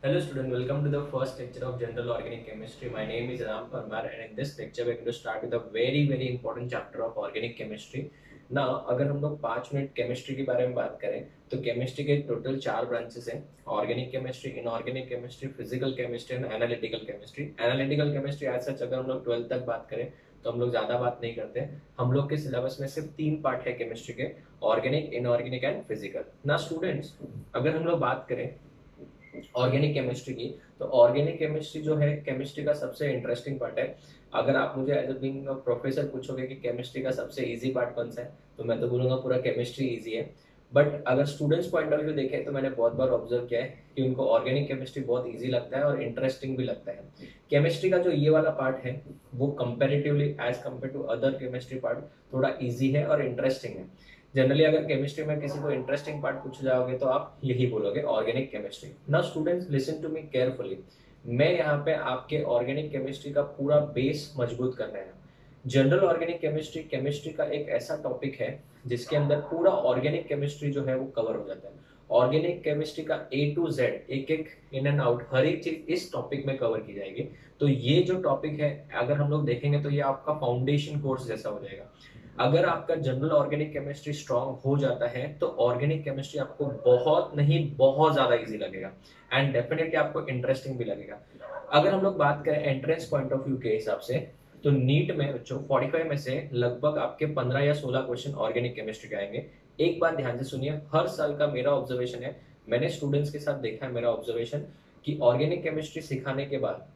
Hello student, welcome to the first lecture of General Organic Chemistry. My name is Ram Parmar and in this lecture we are going to start with a very important chapter of Organic Chemistry. Now अगर हम लोग 5 minute chemistry के बारे में बात करें तो chemistry के टोटल 4 ब्रांचेस हैं। Organic chemistry, inorganic chemistry, physical chemistry and analytical chemistry. Analytical chemistry as such अगर हम लोग 12th तक बात करें तो हम लोग ज्यादा बात नहीं करते। हम लोग के सिलेबस में सिर्फ 3 पार्ट है केमिस्ट्री के, ऑर्गेनिक, इनऑर्गेनिक एंड फिजिकल। ना स्टूडेंट्स, अगर हम लोग बात करें ऑर्गेनिक केमिस्ट्री की तो ऑर्गेनिक केमिस्ट्री जो है केमिस्ट्री का सबसे इंटरेस्टिंग पार्ट है। अगर आप मुझे एज अ बीइंग प्रोफेसर पूछोगे कि केमिस्ट्री का सबसे इजी पार्ट कौन सा है तो मैं तो बोलूंगा पूरा केमिस्ट्री इजी है। बट अगर स्टूडेंट्स पॉइंट ऑफ व्यू देखें तो मैंने बहुत बार ऑब्जर्व किया है कि उनको ऑर्गेनिक केमिस्ट्री बहुत इजी लगता है और इंटरेस्टिंग भी लगता है। केमिस्ट्री का जो ये वाला पार्ट है वो comparatively as compare to other chemistry part थोड़ा इजी है और इंटरेस्टिंग है। जनरली अगर केमिस्ट्री में किसी को इंटरेस्टिंग पार्ट पूछ जाओगे तो आप यही बोलोगे, organic chemistry. Now students listen to me carefully. मैं यहाँ पे आपके ऑर्गेनिक केमिस्ट्री का पूरा बेस मजबूत करना है। जनरल ऑर्गेनिक केमिस्ट्री केमिस्ट्री का एक ऐसा टॉपिक है जिसके अंदर पूरा ऑर्गेनिक केमिस्ट्री जो है वो कवर हो जाता है। ऑर्गेनिक केमिस्ट्री का A to Z एक एक इन एंड आउट हर एक चीज इस टॉपिक में कवर की जाएगी। तो ये जो टॉपिक है अगर हम लोग देखेंगे तो ये आपका फाउंडेशन कोर्स जैसा हो जाएगा। अगर आपका जनरल ऑर्गेनिक केमिस्ट्री स्ट्रांग हो जाता है तो ऑर्गेनिक केमिस्ट्री आपको बहुत नहीं बहुत ज्यादा इजी लगेगा एंड डेफिनेटली आपको इंटरेस्टिंग भी लगेगा। अगर हम लोग बात करें एंट्रेंस पॉइंट ऑफ व्यू के हिसाब से तो नीट में बच्चों 45 में से लगभग आपके 15 या 16 क्वेश्चन ऑर्गेनिक केमिस्ट्री के आएंगे। एक बात ध्यान से सुनिए, हर साल का मेरा ऑब्जर्वेशन है, मैंने स्टूडेंट्स के साथ देखा है मेरा ऑब्जर्वेशन कि ऑर्गेनिक केमिस्ट्री सिखाने के बाद,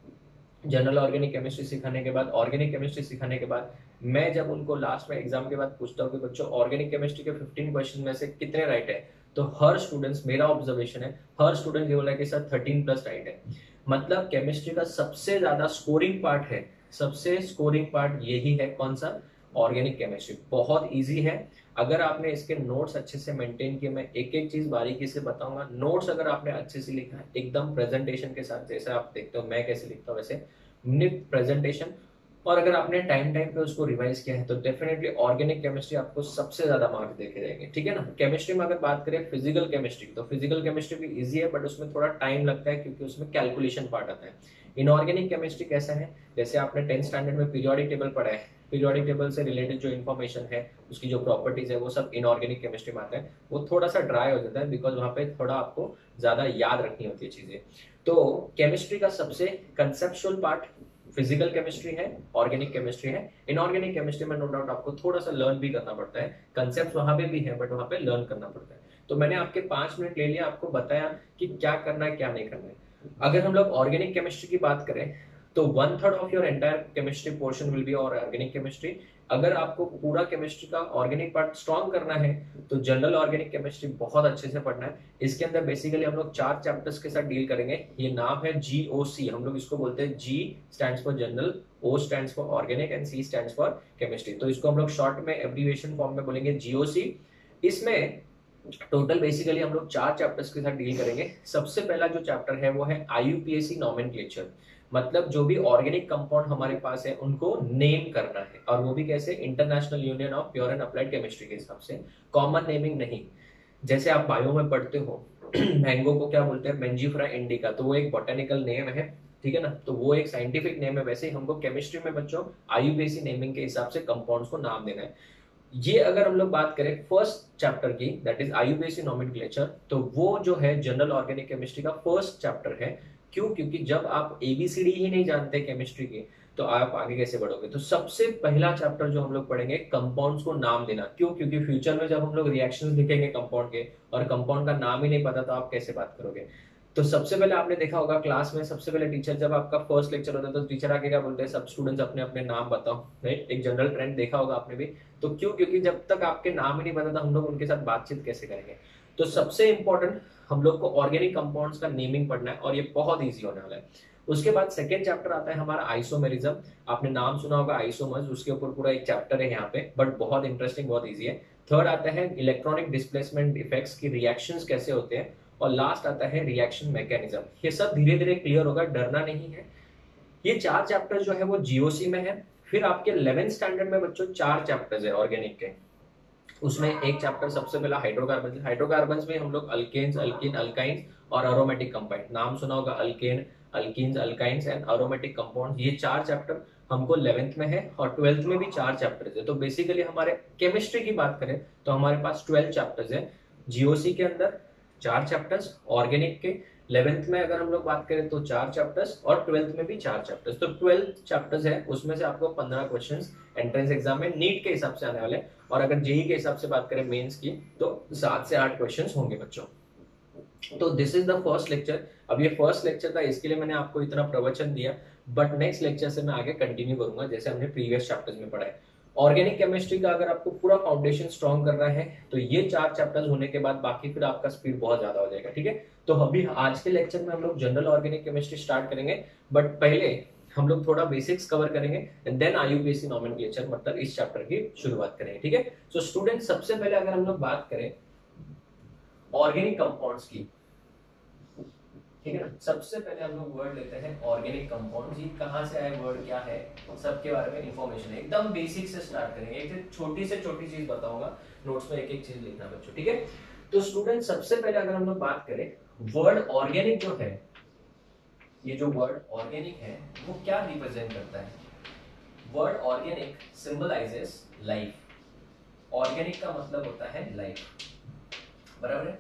जनरल ऑर्गेनिक केमिस्ट्री सिखाने के बाद, ऑर्गेनिक केमिस्ट्री सिखाने के बाद मैं जब उनको लास्ट में एग्जाम के बाद पूछता हूँ कि बच्चों ऑर्गेनिक केमिस्ट्री के 15 क्वेश्चन में से कितने राइट है, तो हर स्टूडेंट्स, मेरा ऑब्जर्वेशन है, हर स्टूडेंट ये बोला कि सर 13+ राइट है। मतलब केमिस्ट्री का सबसे ज्यादा स्कोरिंग पार्ट है, सबसे स्कोरिंग पार्ट यही है। कौन सा? Organic chemistry. बहुत इजी है अगर आपने इसके नोट्स अच्छे से मेंटेन किए। मैं एक एक चीज बारीकी से बताऊंगा। नोट्स अगर आपने अच्छे से लिखा है एकदम प्रेजेंटेशन के साथ, जैसे आप देखते हो मैं कैसे लिखता हूँ वैसे निट प्रेजेंटेशन, और अगर आपने टाइम टाइम पे उसको रिवाइज किया है तो डेफिनेटली ऑर्गेनिक केमिस्ट्री आपको सबसे ज्यादा मार्क्स देखे जाएंगे। ठीक है ना। केमिस्ट्री में अगर बात करें फिजिकल केमिस्ट्री तो फिजिकल केमिस्ट्री भी इजी है बट उसमें थोड़ा टाइम लगता है क्योंकि उसमें कैलकुलेशन पार्ट आता है। इनऑर्गेनिक केमिस्ट्री कैसा है, जैसे आपने 10th स्टैंडर्ड में पीरियोडिक टेबल पढ़ा है, पीरियोडिक टेबल से रिलेटेड जो इन्फॉर्मेशन है, उसकी जो प्रॉपर्टीज है वो सब इनऑर्गेनिक केमिस्ट्री में आता है। वो थोड़ा सा ड्राई हो जाता है बिकॉज वहां पे थोड़ा आपको ज्यादा याद रखनी होती है चीजें। तो केमिस्ट्री का सबसे कंसेप्चुअल पार्ट फिजिकल केमिस्ट्री है, ऑर्गेनिक केमिस्ट्री है। इनऑर्गेनिक केमिस्ट्री में नो डाउट आपको थोड़ा सा लर्न भी करना पड़ता है, कंसेप्ट वहां पे भी है बट वहां पे लर्न करना पड़ता है। तो मैंने आपके 5 मिनट ले लिया, आपको बताया कि क्या करना है क्या नहीं करना है। अगर हम लोग ऑर्गेनिक केमिस्ट्री की बात करें तो 1/3 of your entire chemistry portion will be और ऑर्गेनिक केमिस्ट्री। अगर आपको पूरा केमिस्ट्री का ऑर्गेनिक पार्ट स्ट्रॉन्ग करना है तो जनरल ऑर्गेनिक केमिस्ट्री बहुत अच्छे से पढ़ना है। इसके अंदर बेसिकली हम लोग 4 चैप्टर्स के साथ डील करेंगे। ये नाम है GOC, हम लोग इसको बोलते हैं। G stands for general, O stands for organic and C stands for chemistry. तो इसको हम लोग शॉर्ट में एब्रिविएशन फॉर्म में बोलेंगे GOC। इसमें टोटल बेसिकली हम लोग 4 चैप्टर्स के साथ डील करेंगे। सबसे पहला जो चैप्टर है वो है IUPAC नॉमेनक्लेचर, मतलब जो भी ऑर्गेनिक कंपाउंड हमारे पास है उनको नेम करना है, और वो भी कैसे? International union of pure and applied chemistry के हिसाब से, कॉमन नेमिंग नहीं। जैसे आप बायो में पढ़ते हो मैंगो को क्या बोलते हैं? मेंजीफ्रा इंडिका, तो वो एक बोटेनिकल नेम है, ठीक है ना, तो वो एक साइंटिफिक नेम है। वैसे ही हमको केमिस्ट्री में बच्चों IUPAC नेमिंग के हिसाब से कंपाउंड्स को नाम देना है। ये अगर हम लोग बात करें फर्स्ट चैप्टर की, दैट इज IUPAC नॉमेनक्लेचर, तो वो जो है जनरल ऑर्गेनिक केमिस्ट्री का फर्स्ट चैप्टर है। क्यों? क्योंकि जब आप ABCD ही नहीं जानते केमिस्ट्री की तो आप आगे कैसे बढ़ोगे। तो सबसे पहला चैप्टर जो हम लोग पढ़ेंगे कंपाउंड्स को नाम देना। क्यों? क्योंकि फ्यूचर में जब हम लोग रिएक्शंस लिखेंगे कंपाउंड के और कंपाउंड का नाम ही नहीं पता तो आप कैसे बात करोगे। तो सबसे पहले आपने देखा होगा क्लास में, सबसे पहले टीचर जब आपका फर्स्ट लेक्चर होता है तो टीचर आके क्या बोलते हैं? सब स्टूडेंट्स अपने अपने नाम बताओ, राइट? एक जनरल ट्रेंड देखा होगा आपने भी। तो क्यों? क्योंकि जब तक आपके नाम ही नहीं पता था हम लोग उनके साथ बातचीत कैसे करेंगे। तो सबसे इंपॉर्टेंट हम लोग को ऑर्गेनिक कंपाउंड्स का नेमिंग पढ़ना है और ये बहुत इजी होने वाला है। उसके बाद सेकेंड चैप्टर आता है हमारा आइसोमेरिज्म। आपने नाम सुना होगा आइसोमर्स, उसके ऊपर पूरा एक चैप्टर है यहाँ पे, बट बहुत इंटरेस्टिंग, बहुत इजी है। थर्ड आता है इलेक्ट्रॉनिक डिस्प्लेसमेंट इफेक्ट्स की रिएक्शंस कैसे होते हैं, और लास्ट आता है रिएक्शन मैकेनिज्म। ये सब धीरे धीरे क्लियर होगा, डरना नहीं है। ये 4 चैप्टर जो है वो GOC में है। फिर आपके 11th स्टैंडर्ड में बच्चों 4 चैप्टर्स है ऑर्गेनिक के। उसमें एक चैप्टर सबसे पहला हाइड्रोकार्बन। हाइड्रोकार्बन में हम लोग अल्केन्स, अल्कीन, अल्काइंस और अरोमेटिक कंपाउंड, नाम सुना होगा, alkane, alkenes, alkynes and aromatic compound. ये 4 चैप्टर हमको 11th में है और 12th में भी 4 चैप्टर्स है। तो बेसिकली हमारे केमिस्ट्री की बात करें तो हमारे पास 12 चैप्टर्स है। जीओसी के अंदर 4 चैप्टर्स, ऑर्गेनिक के 11th में अगर हम लोग बात करें तो 4 चैप्टर्स और 12th में भी 4 चैप्टर्स। तो 12 चैप्टर्स है, उसमें से आपको 15 क्वेश्चंस एंट्रेंस एग्जाम में नीट के हिसाब से आने वाले, और अगर जेई के हिसाब से बात करें मेंस की तो 7 से 8 क्वेश्चंस होंगे बच्चों। तो this is the first lecture. अब ये फर्स्ट लेक्चर था, इसके लिए मैंने आपको इतना प्रवचन दिया, बट नेक्स्ट लेक्चर से मैं आगे कंटिन्यू करूंगा जैसे हमने प्रीवियस चैप्टर्स में पढ़ा है। ऑर्गेनिक केमिस्ट्री का अगर आपको पूरा फाउंडेशन स्ट्रॉन्ग करना है तो ये 4 चैप्टर्स होने के बाद बाकी फिर आपका स्पीड बहुत ज्यादा हो जाएगा, ठीक है। तो अभी आज के लेक्चर में हम लोग जनरल ऑर्गेनिक केमिस्ट्री स्टार्ट करेंगे, बट पहले हम लोग थोड़ा बेसिक्स कवर करेंगे एंड देन आईयूपीएससी नॉमेनक्लेचर मतलब इस चैप्टर की शुरुआत करेंगे, ठीक है। सो स्टूडेंट, सबसे पहले अगर हम लोग बात करें ऑर्गेनिक कंपाउंड्स की, ठीक है ना, सबसे पहले हम लोग वर्ड लेते हैं ऑर्गेनिक कंपाउंड। जी कहां से आए वर्ड, क्या है, सबके बारे में इंफॉर्मेशन है। एकदम बेसिक से स्टार्ट करेंगे, एक छोटी से छोटी चीज बताऊंगा, नोट्स में एक एक चीज लिखना बच्चों, ठीक है। तो स्टूडेंट, सबसे पहले अगर हम लोग बात करें वर्ड ऑर्गेनिक जो है, ये जो वर्ड ऑर्गेनिक है वो क्या रिप्रेजेंट करता है। Word organic symbolizes life. Organic का मतलब होता है लाइफ, बराबर है।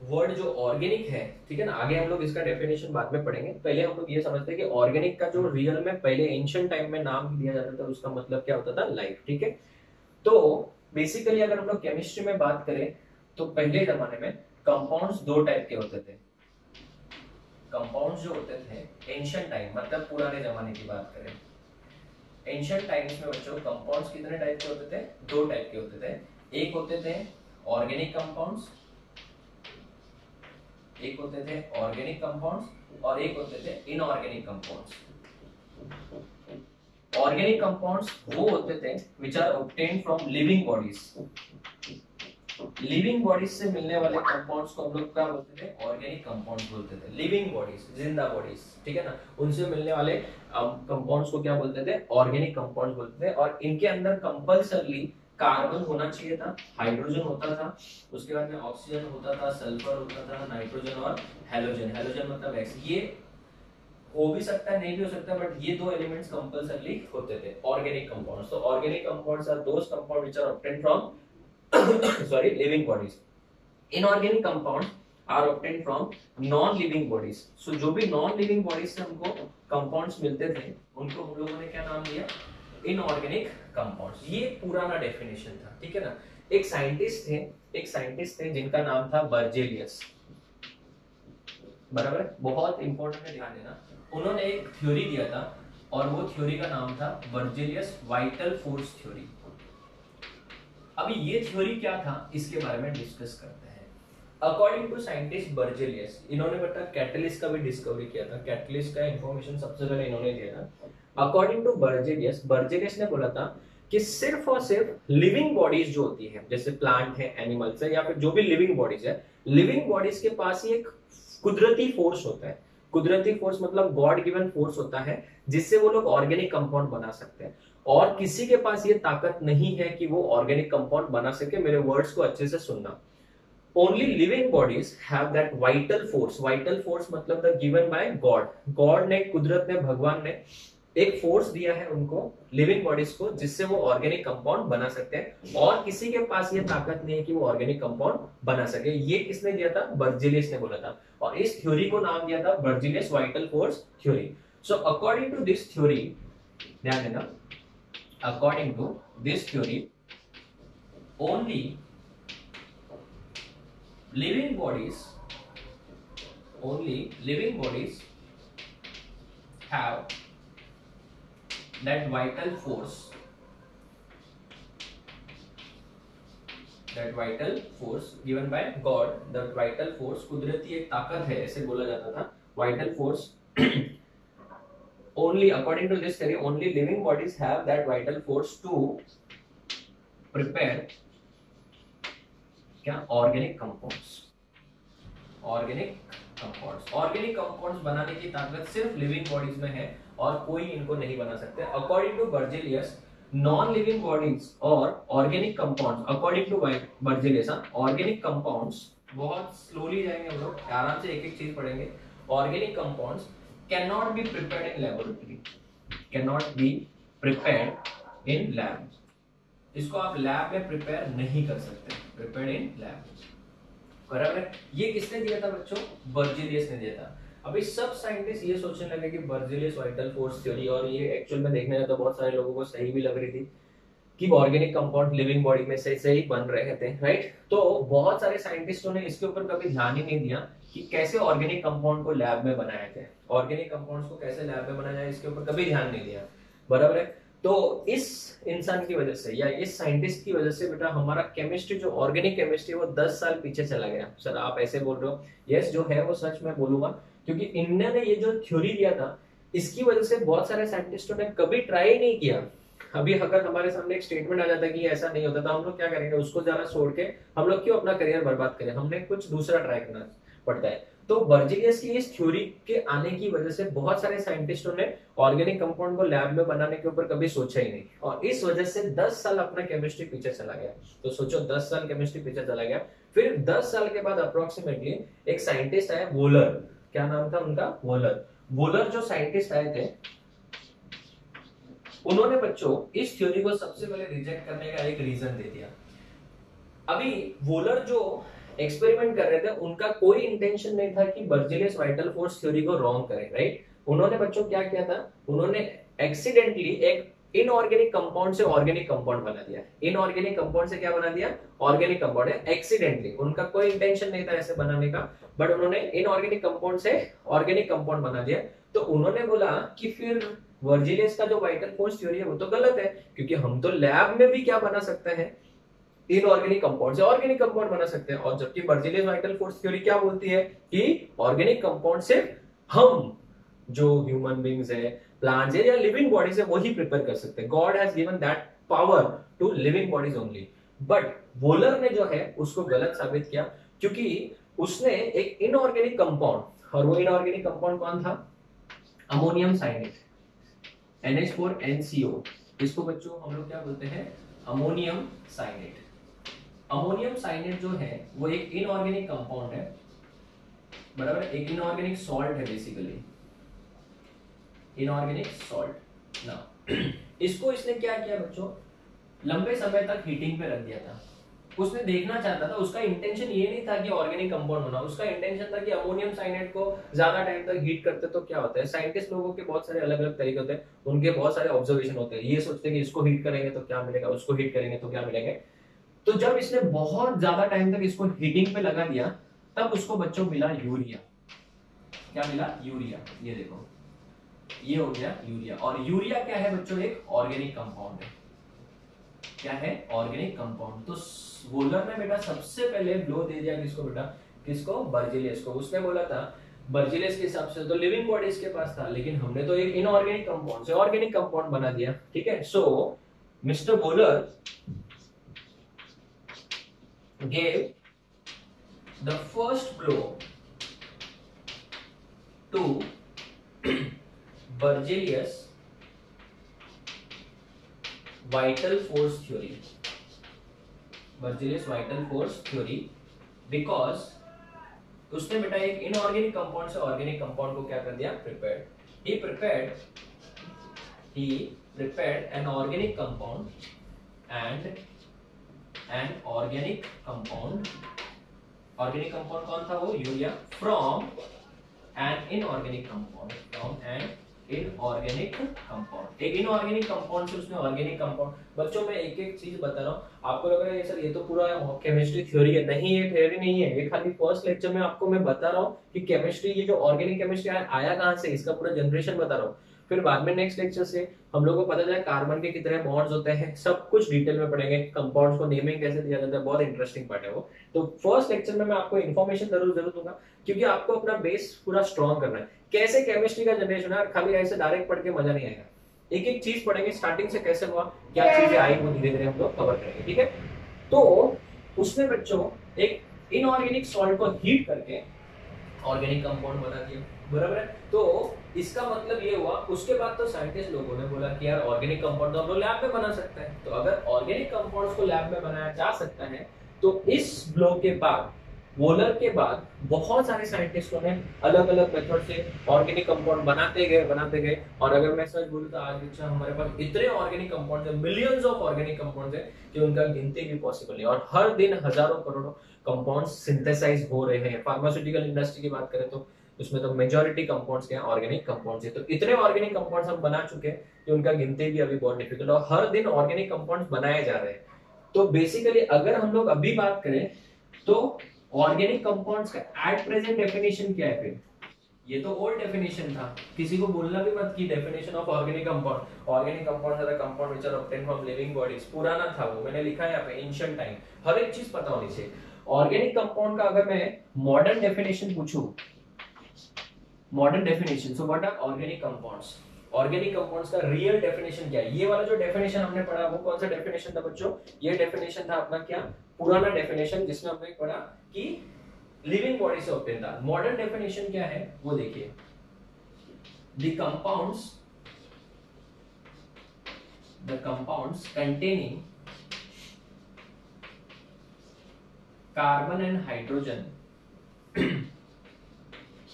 वर्ड जो ऑर्गेनिक है, ठीक है ना, आगे हम लोग इसका डेफिनेशन बाद में पढ़ेंगे। पहले हम लोग ये समझते हैं कि ऑर्गेनिक का जो रियल में पहले एंशिएंट टाइम में नाम दिया जाता था उसका मतलब क्या होता था, लाइफ, ठीक है। तो बेसिकली अगर हम लोग केमिस्ट्री में बात करें तो पहले जमाने में कंपाउंड्स 2 टाइप के होते थे। कंपाउंड्स जो होते थे एंशिएंट टाइम मतलब पुराने जमाने की बात करें, एंशिएंट टाइम्स में बच्चों कंपाउंड्स कितने टाइप के होते थे, 2 टाइप के होते थे। एक होते थे ऑर्गेनिक कंपाउंड्स, एक होते थे ऑर्गेनिक कंपाउंड्स और एक होते थे इनऑर्गेनिक कंपाउंड्स। ऑर्गेनिक कंपाउंड्स वो होते थे which are obtained from living bodies. Living bodies से मिलने वाले कंपाउंड्स को हम लोग क्या बोलते थे, ऑर्गेनिक कंपाउंड्स बोलते थे। लिविंग बॉडीज, जिंदा बॉडीज, ठीक है ना, उनसे मिलने वाले कंपाउंड्स को क्या बोलते थे, ऑर्गेनिक कंपाउंड्स बोलते थे। और इनके अंदर कंपल्सरली कार्बन होना चाहिए था, हाइड्रोजन होता था, उसके बाद में ऑक्सीजन होता था, सल्फर होता था, नाइट्रोजन और हैलोजन। हैलोजन मतलब एक्स, ये हो भी सकता है नहीं भी हो सकता, बट ये 2 एलिमेंट्स कंपल्सरली होते थे ऑर्गेनिक कंपाउंड्स। तो organic compounds are those compound which are obtained from sorry living bodies. Inorganic compounds are obtained from non living bodies. So जो भी non living bodies से हमको compounds मिलते थे उनको हम लोगों ने क्या नाम दिया, इनऑर्गेनिक कंपाउंड्स। ये पुराना डेफिनेशन था, ठीक है ना। एक साइंटिस्ट थे जिनका नाम था बर्जेलियस, बराबर है, बहुत इंपॉर्टेंट है, ध्यान देना। उन्होंने एक थ्योरी दिया था और वो थ्योरी का नाम था बर्जेलियस वाइटल फोर्स थ्योरी। अभी ये थ्योरी क्या था इसके बारे में डिस्कस करते हैं। अकॉर्डिंग टू साइंटिस्ट बर्जेलियस, इन्होंने बता कैटलिस्ट का भी डिस्कवरी किया था, कैटलिस्ट का इंफॉर्मेशन सबसे पहले इन्होंने दिया था। अकॉर्डिंग टू बर्जेलियस ने बोला था कि सिर्फ और सिर्फ लिविंग बॉडीज जो होती है, जैसे प्लांट है, एनिमल्स है, या फिर जो भी लिविंग बॉडीज है, लिविंग बॉडीज के पास ही एक कुदरती फोर्स होता है। कुदरती फोर्स मतलब गॉड गिवन फोर्स होता है जिससे वो लोग ऑर्गेनिक कंपाउंड बना सकते हैं, और किसी के पास ये ताकत नहीं है कि वो ऑर्गेनिक कंपाउंड बना सके। मेरे वर्ड्स को अच्छे से सुनना। Only living bodies have that vital force. Vital force मतलब the given by God. God ने, कुदरत ने, भगवान ने एक फोर्स दिया है उनको, लिविंग बॉडीज को, जिससे वो ऑर्गेनिक कंपाउंड बना सकते हैं, और किसी के पास ये ताकत नहीं है कि वो ऑर्गेनिक कंपाउंड बना सके। ये किसने दिया था, बर्जेलियस ने बोला था, और इस थ्योरी को नाम दिया था Berzelius vital force theory. So according to this theory, ध्यान देना, according to this theory only living bodies have that vital force given by God. that vital force कुदरती एक ताकत है ऐसे बोला जाता था, vital force only according to this theory only living bodies have that vital force to prepare क्या, organic compounds बनाने की ताकत सिर्फ लिविंग बॉडीज में है और कोई इनको नहीं बना सकते। According to Berzelius non living bodies और organic compounds according to Berzelius, organic compounds, बहुत स्लोली जाएंगे हम लोग, आराम से एक एक चीज पढ़ेंगे। Organic compounds can not be prepared in laboratory, can not be prepared in lab. इसको आप लैब में प्रिपेयर नहीं कर सकते, प्रिपेयर्ड इन लैब, बराबर। ये किसने दिया था बच्चों? बर्जेलियस ने दिया था। अभी सब साइंटिस्ट ये सोचने लगे कि बर्जेलियस वाइटल फोर्स थ्योरी, और ये एक्चुअल में देखने में तो बहुत सारे लोगों को सही भी लग रही थी कि ऑर्गेनिक कंपाउंड लिविंग बॉडी में से ही बन रहे थे, राइट। तो बहुत सारे साइंटिस्टों ने इसके ऊपर कभी ध्यान ही नहीं दिया कि कैसे ऑर्गेनिक कंपाउंड को लैब में बनाए थे, ऑर्गेनिक कंपाउंड्स को कैसे लैब में बनाया जाए, इसके ऊपर कभी ध्यान नहीं दिया, बराबर है। तो इस इंसान की वजह से या इस साइंटिस्ट की वजह से बेटा हमारा केमिस्ट्री, जो ऑर्गेनिक केमिस्ट्री, वो 10 साल पीछे चला गया। सर आप ऐसे बोल रहे हो, यस जो है वो सच मैं बोलूंगा, क्योंकि इन्होंने ये जो थ्योरी दिया था इसकी वजह से बहुत सारे साइंटिस्टों ने कभी ट्राई नहीं किया। अभी अगर हमारे सामने एक स्टेटमेंट आ जाता है कि ऐसा नहीं होता, तो हम लोग क्या करेंगे, उसको जरा छोड़ के हम लोग क्यों अपना करियर बर्बाद करें, हमने कुछ दूसरा ट्राई करना पड़ता है। तो बर्जेलियस की इस थ्योरी के आने की वजह से बहुत सारे साइंटिस्टों ने ऑर्गेनिक कंपाउंड को लैब में बनाने के ऊपर कभी सोचा ही नहीं, और इस वजह से 10 साल अपना केमिस्ट्री पीछे चला गया। तो सोचो 10 साल केमिस्ट्री पीछे चला गया। फिर 10 साल के बाद अप्रोक्सीमेटली एक साइंटिस्ट आया, वोलर, क्या नाम था उनका, वोलर। वोलर जो साइंटिस्ट आए थे, उन्होंने बच्चों इस थ्योरी को सबसे पहले रिजेक्ट करने का एक रीजन दे दिया। अभी वोलर जो एक्सपेरिमेंट कर रहे थे, उनका कोई इंटेंशन नहीं था कि बर्जेलियस वाइटल फोर्स थ्योरी को रॉन्ग करें, राइट। उन्होंने बच्चों क्या किया था, उन्होंने एक्सीडेंटली एक इनऑर्गेनिक कंपाउंड से ऑर्गेनिक कंपाउंड बना दिया। इनऑर्गेनिक कंपाउंड से क्या बना दिया, ऑर्गेनिक कंपाउंड है, एक्सीडेंटली। उनका कोई इंटेंशन नहीं था ऐसे बनाने का, बट उन्होंने इनऑर्गेनिक कंपाउंड से ऑर्गेनिक कंपाउंड बना दिया। तो उन्होंने बोला कि फिर बर्जेलियस का जो वाइटल फोर्स थ्योरी है वो तो गलत है, क्योंकि हम तो लैब में भी क्या बना सकते हैं, इनऑर्गेनिक कंपाउंड से ऑर्गेनिक कंपाउंड बना सकते हैं। और जबकि बर्जेलियस वाइटल फोर्स थ्योरी क्या बोलती है कि ऑर्गेनिक कंपाउंड से हम जो ह्यूमन बींग्स है, प्लांट्स है या लिविंग बॉडीज है, वही प्रिपेयर कर सकते हैं। God has given that power to living bodies only. But Wohler ने जो है उसको गलत साबित किया, क्योंकि उसने एक इनऑर्गेनिक कंपाउंड, और वो इनऑर्गेनिक कंपाउंड कौन था, अमोनियम साइनेट, NH4NCO। इसको बच्चों हम लोग क्या बोलते हैं, अमोनियम साइनेट। अमोनियम साइनेट जो है वो एक इनऑर्गेनिक कंपाउंड है, बराबर, एक इनऑर्गेनिक सॉल्ट है बेसिकली, इनऑर्गेनिक सॉल्ट ना। इसको इसने क्या किया बच्चों, लंबे समय तक हीटिंग पे रख दिया था। उसने देखना चाहता था, उसका इंटेंशन ये नहीं था कि ऑर्गेनिक कंपाउंड होना, उसका इंटेंशन था कि अमोनियम साइनेट को ज्यादा टाइम तक हीट करते तो क्या होता है। साइंटिस्ट लोगों के बहुत सारे अलग अलग तरीके होते हैं, उनके बहुत सारे ऑब्जर्वेशन होते हैं, ये सोचते हैं कि इसको हीट करेंगे तो क्या मिलेगा, उसको हीट करेंगे तो क्या मिलेंगे। तो जब इसने बहुत ज्यादा टाइम तक इसको हीटिंग पे लगा दिया, तब उसको बच्चों मिला यूरिया। क्या मिला, यूरिया। ये देखो, ये हो गया यूरिया। और यूरिया क्या है बच्चों, एक ऑर्गेनिक कंपाउंड है। क्या है, ऑर्गेनिक कंपाउंड। तो वोलर ने बेटा सबसे पहले ब्लो दे दिया किसको बेटा, किसको, बर्जेलियस को। उसने बोला था बर्जेलियस के हिसाब से तो लिविंग बॉडीज के पास था, लेकिन हमने तो एक इनऑर्गेनिक कंपाउंड से ऑर्गेनिक कंपाउंड बना दिया, ठीक है। So mister Wohler gave the first blow to Berzelius vital force theory, Berzelius vital force theory, because उसने बेटा एक इनऑर्गेनिक कंपाउंड से ऑर्गेनिक कंपाउंड को क्या कर दिया, prepared. he prepared an organic compound and an organic compound कौन था वो, urea, from an inorganic compound, एक इनऑर्गेनिक कंपाउंड से उसने ऑर्गेनिक कंपाउंड। बच्चों मैं एक एक चीज बता रहा हूँ, आपको लग रहा है सर ये तो पूरा केमिस्ट्री थ्योरी है, नहीं ये थ्योरी नहीं है, ये खाली फर्स्ट लेक्चर में आपको मैं बता रहा हूँ कि केमिस्ट्री, ये जो ऑर्गेनिक केमिस्ट्री आया कहाँ से, इसका पूरा जनरेशन बता रहा हूँ। फिर बाद में नेक्स्ट लेक्चर से हम लोगों को पता चला कार्बन के कितने बॉन्ड्स होते हैं, सब कुछ डिटेल में पढ़ेंगे, कंपाउंड्स को नेमिंग कैसे दिया जाता है, बहुत इंटरेस्टिंग पार्ट है वो। तो फर्स्ट लेक्चर में मैं आपको इन्फॉर्मेशन जरूर दूंगा, क्योंकि आपको अपना बेस पूरा स्ट्रॉन्ग करना है। कैसे केमिस्ट्री का जनरेशन है, खाली ऐसे डायरेक्ट पढ़ के मजा नहीं आएगा, एक एक चीज पढ़ेंगे, स्टार्टिंग से कैसे हुआ, क्या चीजें आई, वो धीरे धीरे हम लोग कवर करेंगे, ठीक है। तो उसमें बच्चों एक इनऑर्गेनिक सॉल्ट को हीट करके ऑर्गेनिक कंपाउंड बना दिया, बराबर है। तो इसका मतलब ये हुआ, उसके बाद तो साइंटिस्ट लोगों ने बोला कि यार ऑर्गेनिक कंपाउंड तो हम लोग लैब में बना सकते हैं। तो अगर ऑर्गेनिक कंपाउंड्स को लैब में बनाया जा सकता है, तो इस ब्लॉक के बाद, वोलर के बाद बहुत सारे साइंटिस्टों ने अलग अलग मेथड से ऑर्गेनिक कंपाउंड बनाते गए। और अगर मैं सच बोलूं तो आज अच्छा हमारे पास इतने ऑर्गेनिक कंपाउंड है, मिलियंस ऑफ ऑर्गेनिक कंपाउंड है कि उनका गिनती भी पॉसिबल नहीं। और हर दिन हजारों करोड़ों कंपाउंड्स सिंथेसाइज हो रहे हैं। फार्मास्यूटिकल इंडस्ट्री की बात करें तो उसमें तो मेजॉरिटी कंपाउंड्स क्या ऑर्गेनिक कंपाउंड्स है। तो इतने ऑर्गेनिक कंपाउंड्स हम बना चुके हैं कि उनका गिनती भी अभी बहुत डिफिकल्ट है, और हर दिन ऑर्गेनिक कंपाउंड्स बनाए जा रहे हैं। तो बेसिकली अगर हम लोग अभी बात करें तो ऑर्गेनिक कंपाउंड्स का एट प्रेजेंट डेफिनेशन क्या है? फिर ये तो ओल्ड डेफिनेशन था, किसी को बोलना भी मत कि definition of organic compound, organic compound are the compound which are obtained from living bodies, पुराना था वो, मैंने लिखा है यहाँ पे एंशिएंट टाइम, हर एक चीज पता होनी चाहिए। ऑर्गेनिक कंपाउंड का अगर मैं मॉडर्न डेफिनेशन पूछूं, modern definition, so what are organic compounds? Organic compounds का रियल डेफिनेशन क्या है? ये वाला जो डेफिनेशन हमने पढ़ा वो कौन सा डेफिनेशन था बच्चों? ये डेफिनेशन था अपना क्या, पुराना डेफिनेशन, जिसमें हमने पढ़ा कि लिविंग बॉडी से ऑब्टेन था। मॉडर्न डेफिनेशन क्या है वो देखिए, the compounds containing carbon and hydrogen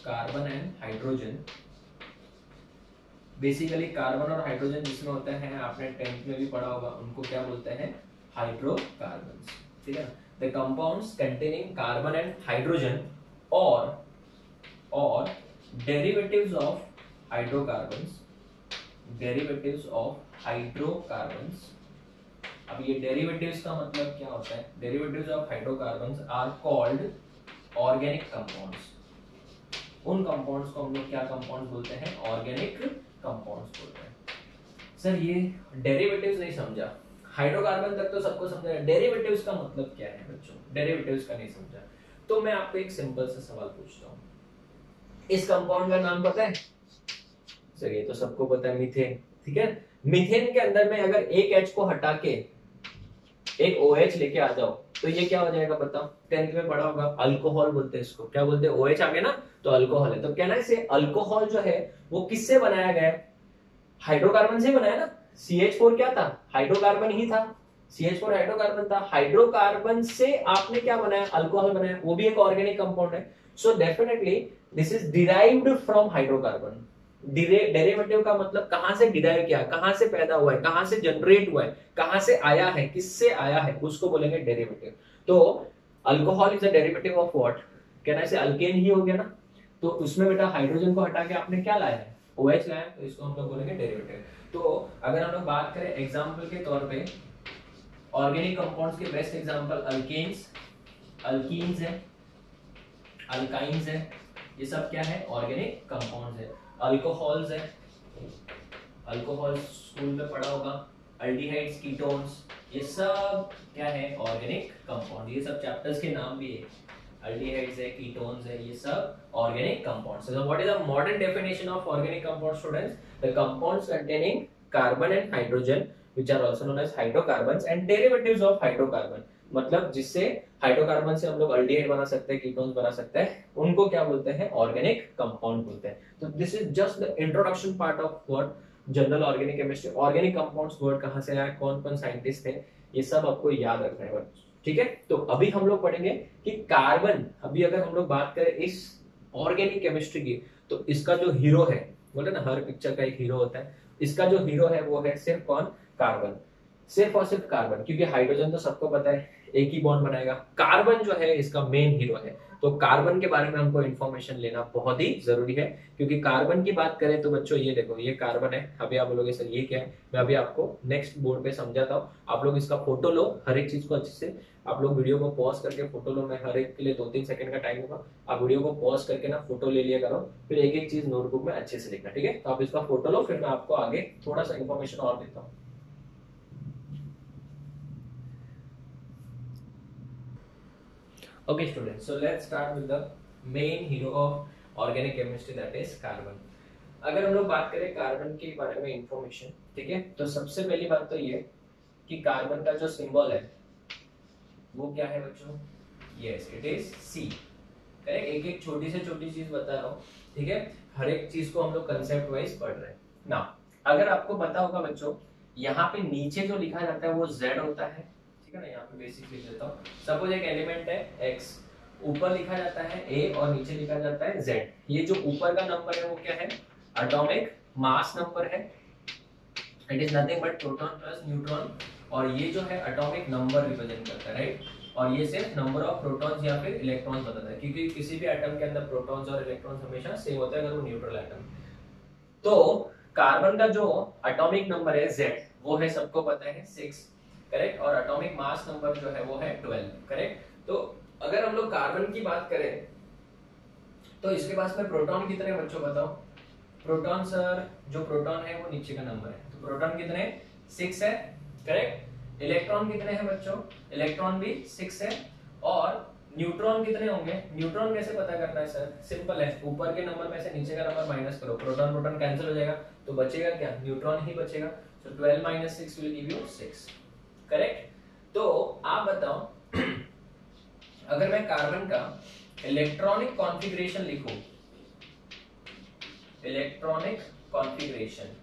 carbon and hydrogen, basically carbon और हाइड्रोजन जिसमें होता है, आपने 10th में भी पढ़ा होगा, उनको क्या बोलते हैं? हाइड्रोकार्बन्स, ठीक है। The compounds containing carbon and hydrogen और डेरिवेटिव्स ऑफ हाइड्रोकार्बन्स, अब ये डेरिवेटिव्स का मतलब क्या होता है? Derivatives of hydrocarbons are called organic compounds. उन कंपाउंड्स को हम लोग क्या कंपाउंड्स बोलते हैं? ऑर्गेनिक कंपाउंड्स बोलते हैं। सर ये डेरिवेटिव्स नहीं समझा, हाइड्रोकार्बन तक तो सबको समझा है, डेरिवेटिव्स का मतलब क्या है बच्चों? डेरिवेटिव्स का नहीं समझा। तो मैं आपको एक सिंपल सा सवाल पूछता हूँ, इस कंपाउंड का नाम पता है? सर ये तो सबको पता है, मीथेन, ठीक है। मीथेन के अंदर में अगर एक H को हटा के एक OH लेके आ जाओ तो ये क्या हो जाएगा बताओ? 10th में पढ़ा होगा, अल्कोहल बोलते हैं इसको। क्या बोलते हैं? OH आ गया ना, तो अल्कोहल है। तो कहना है से अल्कोहल जो है वो किससे बनाया गया है? हाइड्रोकार्बन से बनाया ना। CH4 क्या था? हाइड्रोकार्बन ही था, CH4 हाइड्रोकार्बन था। हाइड्रोकार्बन से आपने क्या बनाया? अल्कोहल बनाया, वो भी एक ऑर्गेनिक कंपाउंड है। So definitely this is derived from hydrocarbon. Derivative का मतलब कहां से डिराइव किया, कहां से पैदा हुआ है, कहां से जनरेट हुआ है, कहां से आया है, किससे आया है, उसको बोलेंगे डेरिवेटिव। तो alcohol is a derivative of what? कहना है से अल्केन ही हो गया ना। तो उसमें बेटा हाइड्रोजन को हटा के आपने क्या लाया है? OH लाया, तो इसको हम लोग बोलेंगे डेरिवेटिव। तो अगर हम लोग बात करें एग्जांपल के तौर पे, ऑर्गेनिक कंपाउंड्स के बेस्ट एग्जांपल अल्केन्स, अल्कीन्स है, अल्काइंस है, ये सब क्या है? ऑर्गेनिक कंपाउंड्स है। अल्कोहल्स है, अल्कोहल स्कूल में पढ़ा होगा, अल्डिहाइड्स, कीटोन्स, ये सब क्या है? Organic compound. ये सब चैप्टर्स के नाम भी है, अल्डिहाइड्स है, कीटोन्स है, ये सब organic compounds. So what is the modern definition of organic compound students? The compounds containing carbon and hydrogen which are also known as hydrocarbons and derivatives of hydrocarbon, मतलब जिससे हाइड्रोकार्बन से हम लोग aldehyde बना सकते हैं, कीटोन्स बना सकते हैं, उनको क्या बोलते हैं? ऑर्गेनिक कंपाउंड बोलते हैं। तो this is just the introduction part of what general organic chemistry. Organic compounds word कहां से आया, कौन कौन साइंटिस्ट थे, ये सब आपको याद रखना है, ठीक है। तो अभी हम लोग पढ़ेंगे कि कार्बन, अभी अगर हम लोग बात करें इस ऑर्गेनिक केमिस्ट्री की, तो इसका जो हीरो है, बोले ना हर पिक्चर का एक हीरो होता है, इसका जो हीरो है वो है सिर्फ कौन? कार्बन, सिर्फ और सिर्फ कार्बन। क्योंकि हाइड्रोजन तो सबको पता है एक ही बॉन्ड बनाएगा, कार्बन जो है इसका मेन हीरो है। तो कार्बन के बारे में हमको इंफॉर्मेशन लेना बहुत ही जरूरी है, क्योंकि कार्बन की बात करें तो बच्चों ये देखो, ये कार्बन है। अभी आप बोलोगे सर ये क्या है, मैं अभी आपको नेक्स्ट बोर्ड पे समझाता हूँ। आप लोग इसका फोटो लो, हर एक चीज को अच्छे से आप लोग वीडियो को पॉज करके फोटो लो। मैं हर एक के लिए 2-3 सेकंड का टाइम होगा, आप वीडियो को पॉज करके ना फोटो ले लिया करो, फिर एक एक चीज नोटबुक में अच्छे से लिखना, ठीक है। तो आप इसका फोटो लो, फिर मैं आपको आगे थोड़ा सा इन्फॉर्मेशन और देता हूँ। Okay students, so let's start with the main hero of organic chemistry, that is carbon. अगर हम लोग बात करें कार्बन के बारे में इंफॉर्मेशन, ठीक है, तो सबसे पहली बात तो ये कि कार्बन का जो सिंबल है वो क्या है बच्चों? Yes, it is C। Correct, एक एक छोटी से छोटी चीज बता रहा हूँ, ठीक है, हर एक चीज को हम लोग कंसेप्ट वाइज पढ़ रहे हैं ना। अगर आपको पता होगा बच्चों, यहाँ पे नीचे जो लिखा जाता है वो z होता है, ठीक है ना, यहाँ पे बेसिक लिख देता हूँ। सपोज एक एलिमेंट है x, ऊपर लिखा जाता है a और नीचे लिखा जाता है z। ये जो ऊपर का नंबर है वो क्या है, एटॉमिक मास नंबर है, it is nothing but proton plus neutron, और ये जो है एटॉमिक नंबर रिप्रेजेंट करता है, राइट। और ये सिर्फ नंबर ऑफ प्रोटॉन्स या फिर इलेक्ट्रॉन्स बताता है, क्योंकि किसी भी एटम के अंदर प्रोटॉन्स और इलेक्ट्रॉन्स हमेशा सेम होता है अगर वो न्यूट्रल एटम। तो कार्बन का जो एटॉमिक नंबर है Z, वो है सबको पता है 6, करेक्ट, और एटॉमिक मास नंबर जो है वो है 12, करेक्ट। तो अगर हम लोग कार्बन की बात करें तो इसके पास में प्रोटॉन कितने बच्चों बताओ, प्रोटॉन सर जो प्रोटॉन है वो नीचे का नंबर है, तो प्रोटॉन कितने 6 है, करेक्ट। इलेक्ट्रॉन कितने हैं बच्चों, इलेक्ट्रॉन भी 6 है। और न्यूट्रॉन कितने होंगे, न्यूट्रॉन कैसे पता करना है सर, सिंपल है, ऊपर के नंबर में से नीचे का नंबर माइनस करो, प्रोटॉन प्रोटॉन कैंसिल हो जाएगा, तो बचेगा क्या, न्यूट्रॉन ही बचेगा। तो 12 - 6 विल गिव यू 6, करेक्ट। तो आप बताओ अगर मैं कार्बन का इलेक्ट्रॉनिक कॉन्फ़िगरेशन लिखूं, इलेक्ट्रॉनिक कॉन्फ़िगरेशन,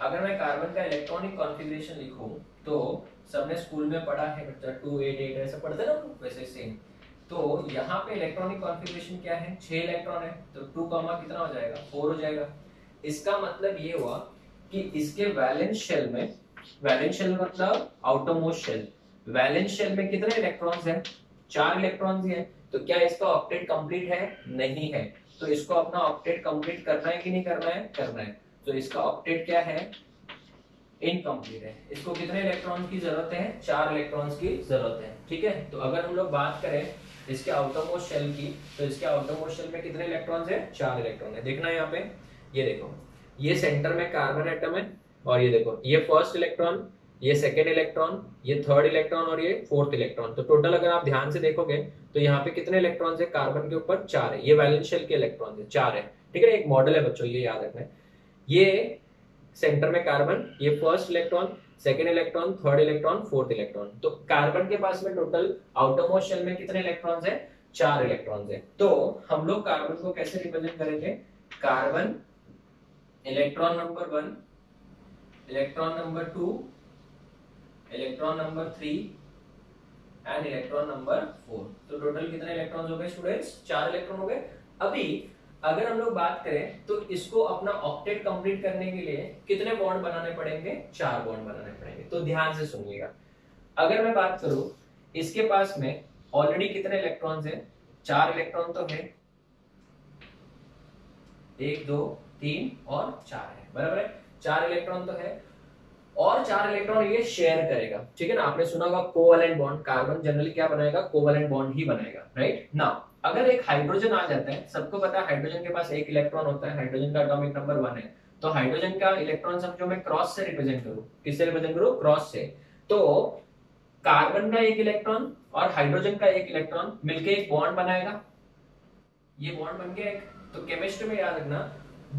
अगर मैं कार्बन का इलेक्ट्रॉनिक कॉन्फ़िगरेशन लिखूं तो सबने स्कूल में पढ़ा है बच्चा, 2 8 8 ऐसा पढ़ते हैं ना, वैसे सेम। तो यहाँ पे इलेक्ट्रॉनिक कॉन्फ़िगरेशन क्या है, 6 इलेक्ट्रॉन है, तो 2 कितना हो जाएगा, 4 हो जाएगा। इसका मतलब ये हुआ कि इसके वैलेंस शेल में, वैलेंस शेल मतलब आउटरमोस्ट शेल, वैलेंस शेल में कितने इलेक्ट्रॉन्स हैं, 4 इलेक्ट्रॉन्स ही हैं। तो क्या इसका ऑक्टेट कंप्लीट है, नहीं है, तो इसको अपना ऑक्टेट कंप्लीट करना है कि नहीं करना है, करना है। तो इसका ऑक्टेट क्या है, इनकम्प्लीट है। इसको कितने इलेक्ट्रॉन की जरूरत है, 4 इलेक्ट्रॉन्स की जरूरत है, ठीक है। तो अगर हम लोग बात करें इसके आउटरमोस्ट शेल की, तो इसके आउटरमोस्ट शेल में कितने इलेक्ट्रॉन्स है, 4 इलेक्ट्रॉन है। देखना यहाँ पे, ये देखो, ये सेंटर में कार्बन एटम है, और ये देखो ये फर्स्ट इलेक्ट्रॉन, ये सेकेंड इलेक्ट्रॉन, ये थर्ड इलेक्ट्रॉन और ये फोर्थ इलेक्ट्रॉन। तो टोटल अगर आप ध्यान से देखोगे तो यहाँ पे कितने इलेक्ट्रॉन्स है, कार्बन के ऊपर 4 है, ये वैलेंस शेल के इलेक्ट्रॉन है, 4 है, ठीक है। एक मॉडल है बच्चों, ये याद रखना है। ये सेंटर में कार्बन, ये first electron, second electron, third electron, fourth electron. तो कार्बन के पास में टोटल आउटरमोस्ट शेल में कितने इलेक्ट्रॉन्स है, 4 इलेक्ट्रॉन्स है। तो हम लोग कार्बन को कैसे रिप्रेजेंट करेंगे, carbon electron number 1, electron number 2, electron number 3 and electron number 4। तो टोटल कितने इलेक्ट्रॉन्स हो गए स्टूडेंट्स, 4 इलेक्ट्रॉन हो गए। अभी अगर हम लोग बात करें तो इसको अपना ऑक्टेट कंप्लीट करने के लिए कितने बॉन्ड बनाने पड़ेंगे, 4 बॉन्ड बनाने पड़ेंगे। तो ध्यान से सुनिएगा, अगर मैं बात करूं इसके पास में ऑलरेडी कितने इलेक्ट्रॉन्स है, 4 इलेक्ट्रॉन तो है, 1 2 3 और 4 है, बराबर है, 4 इलेक्ट्रॉन तो है, और 4 इलेक्ट्रॉन ये शेयर करेगा, ठीक है ना। आपने सुना होगा कोवैलेंट बॉन्ड, कार्बन जनरली क्या बनाएगा, कोवैलेंट बॉन्ड ही बनाएगा, राइट ना। अगर एक हाइड्रोजन आ जाता है, सबको पता है हाइड्रोजन के पास 1 इलेक्ट्रॉन होता है, हाइड्रोजन का एटॉमिक नंबर 1 है, तो हाइड्रोजन का इलेक्ट्रॉन समझो मैं क्रॉस से रिप्रेजेंट करूं, किससे रिप्रेजेंट करूं, क्रॉस से। तो कार्बन का 1 इलेक्ट्रॉन और हाइड्रोजन का 1 इलेक्ट्रॉन मिलके एक बॉन्ड बनाएगा, ये बॉन्ड बन गया एक। तो केमिस्ट्री में याद रखना,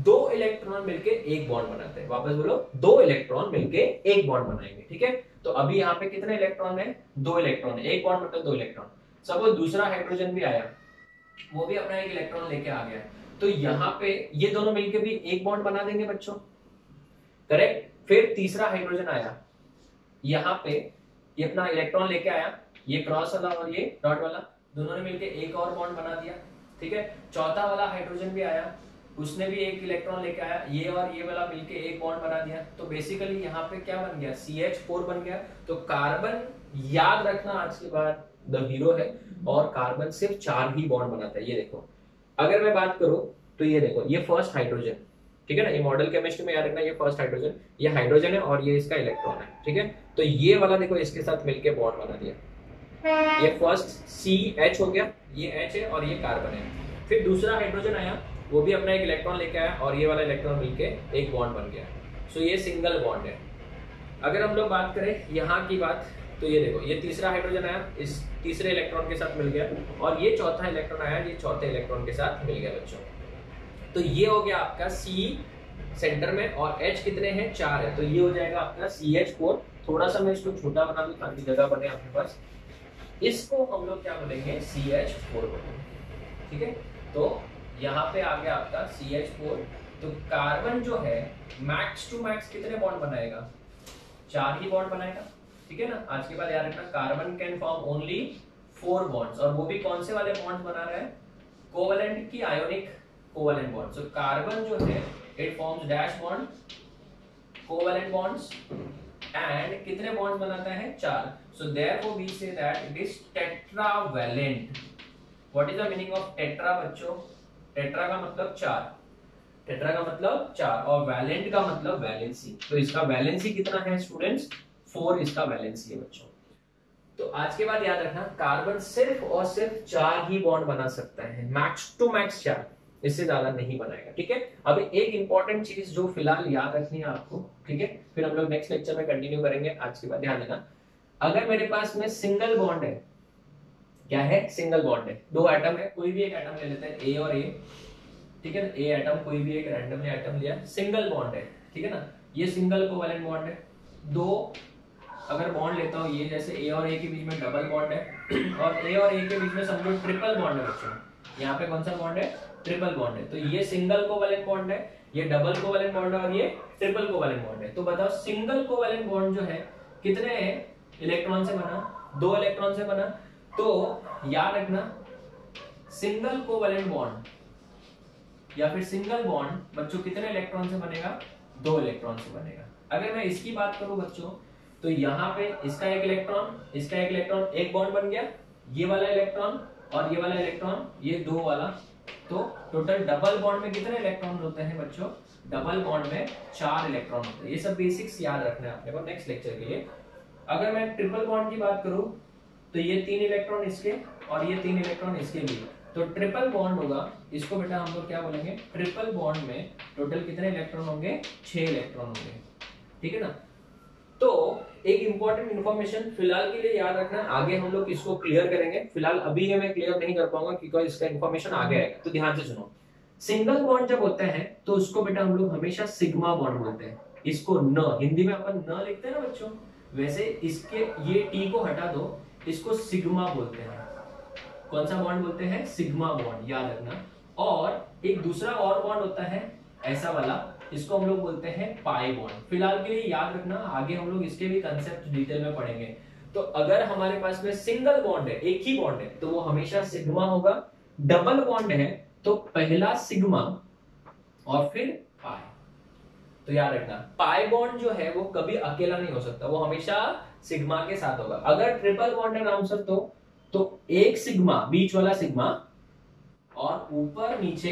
2 इलेक्ट्रॉन मिलके एक बॉन्ड बनाते हैं, वापस बोलो, 2 इलेक्ट्रॉन मिलके एक बॉन्ड बनाएंगे, ठीक है। तो अभी यहाँ पे कितने इलेक्ट्रॉन है, 2 इलेक्ट्रॉन, एक बॉन्ड मतलब 2 इलेक्ट्रॉन। सपोज दूसरा हाइड्रोजन भी आया, वो भी अपना 1 इलेक्ट्रॉन लेके आ गया, तो यहाँ पे ये दोनों मिलके भी एक बॉन्ड बना देंगे बच्चों, करेक्ट। फिर तीसरा हाइड्रोजन आया, यहाँ पे ये अपना इलेक्ट्रॉन लेके आया, ये क्रॉस वाला और ये डॉट वाला, दोनों ने मिलके एक और बॉन्ड बना दिया, ठीक है। चौथा वाला हाइड्रोजन भी आया, उसने भी 1 इलेक्ट्रॉन लेके आया, ये और ये वाला मिलके एक बॉन्ड बना दिया। तो बेसिकली यहाँ पे क्या बन गया, CH4 बन गया। तो कार्बन, याद रखना आज के बाद, द हीरो है, और कार्बन सिर्फ 4 ही बॉन्ड बनाता है। ये देखो, अगर मैं बात करूं तो ये देखो, ये फर्स्ट हाइड्रोजन, ठीक है ना, ये मॉडल केमिस्ट्री में याद रखना, ये फर्स्ट हाइड्रोजन, ये हाइड्रोजन है और ये इसका इलेक्ट्रॉन है, ठीक है। तो ये वाला देखो इसके साथ मिलके बॉन्ड बना दिया, ये फर्स्ट CH हो गया, ये H है और ये कार्बन है। फिर दूसरा हाइड्रोजन आया, वो भी अपना 1 इलेक्ट्रॉन लेके आया और ये वाला इलेक्ट्रॉन मिलके एक बॉन्ड बन गया। सो ये सिंगल बॉन्ड है। अगर हम लोग बात करें यहाँ की बात, तो ये देखो, ये तीसरा हाइड्रोजन आया, इस तीसरे इलेक्ट्रॉन के साथ मिल गया, और ये चौथा इलेक्ट्रॉन आया, ये चौथे इलेक्ट्रॉन के साथ मिल गया बच्चों। तो ये हो गया आपका C सेंटर में, और H कितने हैं, 4 है, तो ये हो जाएगा आपका CH4। थोड़ा सा मैं इसको छोटा बना दूं ताकि जगह बने आपके पास। इसको हम लोग क्या बोलेंगे, CH4 बोलेंगे, ठीक है। तो यहाँ पे आ गया आपका CH4। तो कार्बन जो है मैक्स टू मैक्स कितने बॉन्ड बनाएगा? 4 ही बॉन्ड बनाएगा, ठीक है ना। आज के बाद याद रखना, carbon can form only 4 bonds, और वो भी कौन से वाले बॉन्ड्स बना रहा है? कोवेलेंट की ionic covalent bond. So carbon जो है it forms dash bond, covalent bonds, and कितने बॉन्ड्स बनाता है? 4। So therefore we say that it is tetravalent. What is the meaning of tetra बच्चों? टेट्रा का मतलब 4, टेट्रा का मतलब 4, और वैलेंट का मतलब वैलेंसी। तो इसका वैलेंसी कितना है स्टूडेंट्स? 4 इसका वैलेंसी है बच्चों। तो आज के बाद याद रखना, कार्बन सिर्फ और सिर्फ 4 ही बॉन्ड बना सकता है, मैक्स टू मैक्स 4, इससे ज्यादा नहीं बनाएगा, ठीक है। अब एक इंपॉर्टेंट चीज जो फिलहाल याद रखनी है आपको, ठीक है, फिर हम लोग नेक्स्ट लेक्चर में कंटिन्यू करेंगे। आज के बाद ध्यान देना, अगर मेरे पास में सिंगल बॉन्ड है, क्या है? सिंगल बॉन्ड है, 2 एटम है, कोई भी एक एटम ले लेते हैं, ए और ए, ठीक है ना। ए एटम कोई भी एक रैंडमली एटम लिया, सिंगल बॉन्ड है, ठीक है ना। ये सिंगल कोवेलेंट बॉन्ड है। 2 अगर बॉन्ड लेता हूं, ये जैसे ए और ए के बीच में डबल बॉन्ड है, और ए और ए के बीच में समझो ट्रिपल बॉन्ड है बच्चों। यहाँ पे कौन सा बॉन्ड है? ट्रिपल बॉन्ड है। तो ये सिंगल कोवेलेंट बॉन्ड है, ये डबल कोवेलेंट बॉन्ड है, और ये ट्रिपल कोवेलेंट बॉन्ड है। तो बताओ सिंगल कोवेलेंट बॉन्ड जो है कितने इलेक्ट्रॉन से बना? 2 इलेक्ट्रॉन से बना। तो याद रखना, सिंगल कोवेलेंट बॉन्ड या फिर सिंगल बॉन्ड बच्चों कितने इलेक्ट्रॉन से बनेगा? 2 इलेक्ट्रॉन से बनेगा। अगर मैं इसकी बात करूं बच्चों, तो यहाँ पे इसका एक इलेक्ट्रॉन, इसका एक इलेक्ट्रॉन, एक बॉन्ड बन गया, ये वाला इलेक्ट्रॉन और ये वाला इलेक्ट्रॉन, ये 2 वाला। तो टोटल डबल बॉन्ड में कितने इलेक्ट्रॉन होते हैं बच्चों? डबल बॉन्ड में 4 इलेक्ट्रॉन होते हैं। ये सब बेसिक्स याद रखना है आपने को नेक्स्ट लेक्चर के लिए। अगर मैं ट्रिपल बॉन्ड की बात करूं, तो ये 3 इलेक्ट्रॉन इसके और ये 3 इलेक्ट्रॉन इसके भी, तो ट्रिपल बॉन्ड होगा। इसको बेटा हम लोग क्या बोलेंगे? ट्रिपल बॉन्ड में टोटल कितने इलेक्ट्रॉन होंगे? 6 इलेक्ट्रॉन होंगे, ठीक है ना। तो एक इंपॉर्टेंट इंफॉर्मेशन फिलहाल के लिए याद रखना, आगे हम लोग इसको क्लियर करेंगे। फिलहाल अभी ये मैं क्लियर नहीं कर पाऊंगा क्योंकि इसका इंफॉर्मेशन आगे आएगा, तो ध्यान से सुनो। सिंगल बॉन्ड जब होता है तो उसको बेटा हम लोग हमेशा सिग्मा बॉन्ड बोलते हैं। इसको न, हिंदी में अपन न लिखते हैं ना बच्चों, वैसे इसके ये टी को हटा दो, इसको सिग्मा बोलते हैं। कौन सा बॉन्ड बोलते हैं? सिग्मा बॉन्ड, याद रखना। और एक दूसरा और बॉन्ड होता है ऐसा वाला, इसको हम लोग बोलते हैं पाई बॉन्ड। फिलहाल के लिए याद रखना, आगे हम लोग इसके भी कंसेप्ट डिटेल में पढ़ेंगे। तो अगर हमारे पास में सिंगल बॉन्ड है, एक ही बॉन्ड है, तो वो हमेशा सिग्मा होगा। डबल बॉन्ड है तो पहला सिग्मा और फिर पाई। तो याद रखना, पाई बॉन्ड जो है वो कभी अकेला नहीं हो सकता, वो हमेशा सिग्मा के साथ होगा। अगर ट्रिपल बॉन्ड है राम सर, तो एक सिग्मा, बीच वाला सिग्मा, और ऊपर नीचे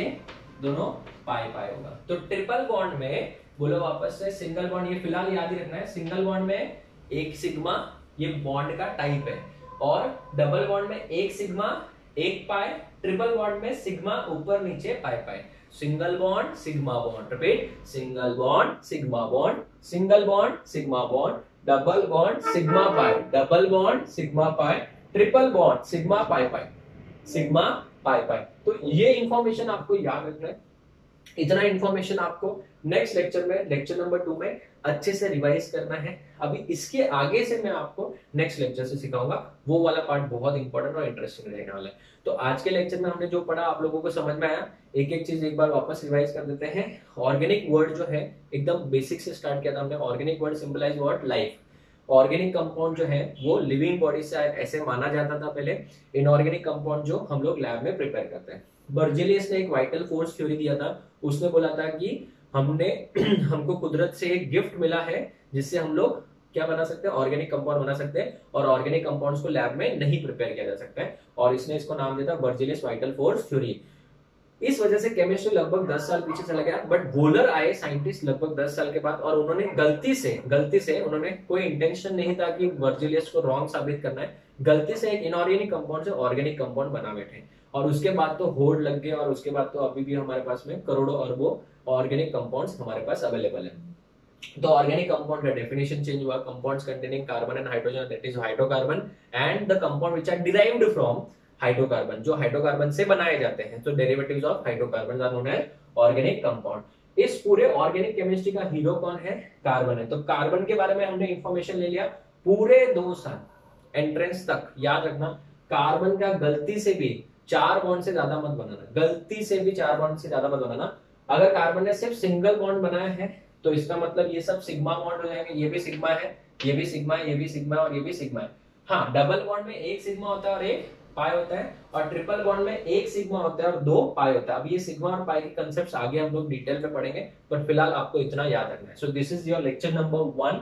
दोनों पाई पाई होगा। तो ट्रिपल बॉन्ड में बोलो वापस से, सिंगल बॉन्ड ये फिलहाल याद ही रखना है, सिंगल बॉन्ड में एक सिग्मा, ये बॉन्ड का टाइप है, और डबल बॉन्ड में एक सिग्मा एक पाई, ट्रिपल बॉन्ड में सिग्मा ऊपर नीचे pi pi. Single bond sigma bond, repeat, single bond sigma bond, single bond sigma bond, double bond sigma pi, double bond sigma pi, triple bond sigma pi pi, sigma pi pi. तो ये information आपको याद रखना है। इतना information आपको next lecture में, lecture number 2 में अच्छे से रिवाइज करना है। अभी इसके आगे से मैं आपको नेक्स्ट लेक्चर से सिखाऊंगा, वो वाला पार्ट बहुत इंपॉर्टेंट और इंटरेस्टिंग रहने वाला है। तो आज के लेक्चर में हमने जो पढ़ा आप लोगों को समझ में आया? एक एक चीज एक बार वापस रिवाइज कर देते हैं। ऑर्गेनिक वर्ड जो है एकदम बेसिक से स्टार्ट किया था हमने। Organic word symbolise what? Life. Organic compound जो है वो लिविंग बॉडी से ऐसे माना जाता था पहले। इनऑर्गेनिक कंपाउंड जो हम लोग लैब में प्रिपेयर करते हैं। बर्जेलियस ने एक वाइटल फोर्स थ्योरी दिया था। उसने बोला था कि हमको कुदरत से एक गिफ्ट मिला है जिससे हम लोग क्या बना सकते हैं? ऑर्गेनिक कंपाउंड बना सकते हैं, और ऑर्गेनिक कंपाउंड्स को लैब में नहीं प्रिपेयर किया जा सकता है, और इसने इसको नाम दिया था बर्जेलियस वाइटल फोर्स थ्योरी। इस वजह से केमिस्ट्री लगभग 10 साल पीछे चला गया, बट वोलर आए साइंटिस्ट लगभग 10 साल के बाद, और उन्होंने गलती से उन्होंने, कोई इंटेंशन नहीं था कि बर्जेलियस को रॉन्ग साबित करना है, गलती से एक इनऑर्गेनिक कंपाउंड से ऑर्गेनिक कंपाउंड बना बैठे, और उसके बाद तो होड़ लग गए, और उसके बाद तो अभी भी हमारे पास में करोड़ों अरबों ऑर्गेनिक कंपाउंड्स हमारे पास अवेलेबल है। तो ऑर्गेनिक कंपाउंड का डेफिनेशन चेंज हुआ। Compounds containing carbon and hydrogen, that is hydrocarbon, and the compound which are derived from hydrocarbon, जो हाइड्रोकार्बन से बनाए जाते हैं। तो derivatives of hydrocarbon are known as organic compound. इस पूरे ऑर्गेनिक केमिस्ट्री का हीरो कौन है? कार्बन है। तो कार्बन के बारे में हमने इंफॉर्मेशन ले लिया। पूरे 2 साल एंट्रेंस तक याद रखना, कार्बन का गलती से भी 4 बॉन्ड से ज्यादा मत बनाना, गलती से भी 4 बॉन्ड से ज्यादा मत बनाना। अगर कार्बन ने सिर्फ सिंगल बॉन्ड बनाया है तो इसका मतलब ये सब सिग्मा बॉन्ड हो जाएंगे, ये भी सिग्मा है, ये भी सिग्मा है, ये भी सिग्मा है और ये भी सिग्मा है। हाँ, डबल बॉन्ड में एक सिग्मा होता है और एक पाई होता है, और ट्रिपल बॉन्ड में एक सिग्मा होता है और 2 पाई होता है। अब ये सिग्मा और पाई के कांसेप्ट्स आगे हम लोग डिटेल में पढ़ेंगे, पर फिलहाल आपको इतना याद रखना है। So this is your lecture number 1।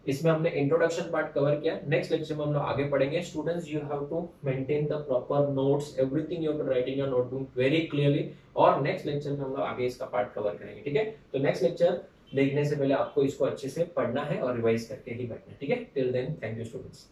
इसमें हमने इंट्रोडक्शन पार्ट कवर किया। नेक्स्ट लेक्चर में हम लोग आगे पढ़ेंगे। Students, you have to maintain the proper notes, everything you have to write in your notebook very clearly, और नेक्स्ट लेक्चर में हम लोग आगे इसका पार्ट कवर करेंगे, ठीक है। तो नेक्स्ट लेक्चर देखने से पहले आपको इसको अच्छे से पढ़ना है और रिवाइज करके ही बैठना है, ठीक है। Till then, thank you students.